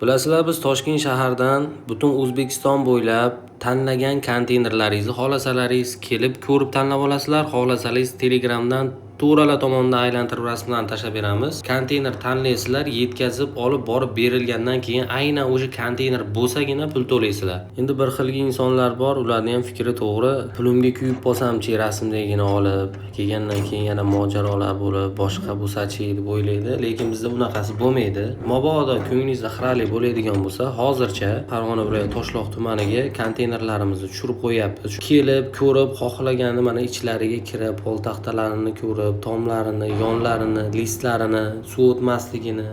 Bilasizlar, biz Toshkent shaharidan butun O'zbekiston bo'ylab tanlagan konteynerlaringizni xohlasalaringiz kelib ko'rib tanlab olasizlar. Xohlasalaringiz Telegramdan to'ralar tomonidan aylantirib rasmlarni tashlab beramiz. Konteyner tanlaysizlar, yetkazib olib borib berilgandan keyin aynan o'sha konteyner bo'lsagina pul to'laysizlar. Endi bir xilgi insonlar bor, ularning ham fikri to'g'ri. Pulimga kuyib bo'lsamchi rasmdagina olib, kelgandan keyin yana mojarolar bo'lib, boshqa bo'lsachi deb o'ylaydi. Lekin bizda bunaqasi bo'lmaydi. Mabodo ko'nglingizda xiralik bo'ladigan bo'lsa, hozircha Farg'ona viloyati Toshloq tumaniga konteynerlarimizni tushirib qo'yapmiz. Kelib, ko'rib, xohlaganda mana ichlariga kirib, poltaxtalarini ko'rib, tomlarini, yonlarini, listlarini, suv o'tmasligini,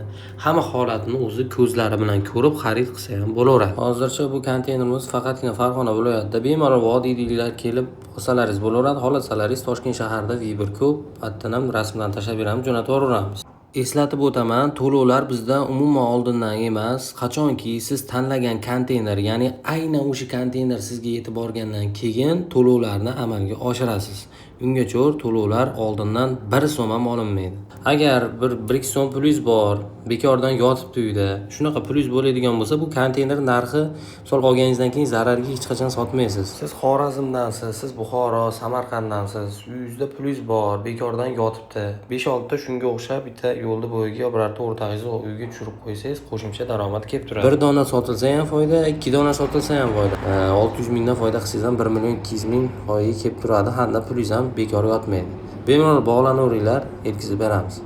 hamma holatini o'zi ko'zlari bilan ko'rib xarid qilsa ham bo'laveradi. Hozircha bu konteynerimiz faqatgina Farg'ona viloyatida bemalol vodiyliklar kelib olsalaringiz bo'laveradi. Xohlasalaringiz Toshkent shahrida Viber ko'p, hattan ham rasmlarni tashlab beramiz, jo'natib yuboramiz. Eslatib o'taman, to'lovlar bizda umuman oldindan emas. Qachonki siz tanlagan konteyner, ya'ni aynan o'sha konteyner sizga yetib borgandan keyin to'lovlarni amalga oshirasiz. Ungacha to'lovlar oldindan 1 so'm ham olinmaydi. Agar bir 1-2 so'm pulingiz bor, bekordan yotibdi uyda, shunaqa pulingiz bo'ladigan bo'lsa, bu konteyner narxi misol olganingizdan keyin zararga hech qachon sotmaysiz. Siz Xorazmdansiz, siz Buxoro, Samarqanddansiz, uyingizda pulingiz bor, bekordan yotibdi. 5-6 ta shunga o'xshab bitta yo'lda bo'yiga birorta o'rtag'ingizni uyga tushirib qo'ysangiz, qo'shimcha daromad kelib turadi. 1 dona sotilsa ham foyda, 2 dona sotilsa ham foyda. 600 mingdan foyda qilsangiz ham 1 million 200 ming foyda kelib turadi. Hamda pulingiz ham bekor yotmaydi. Bemalol bog'lanaveringlar, yetkazib beramiz.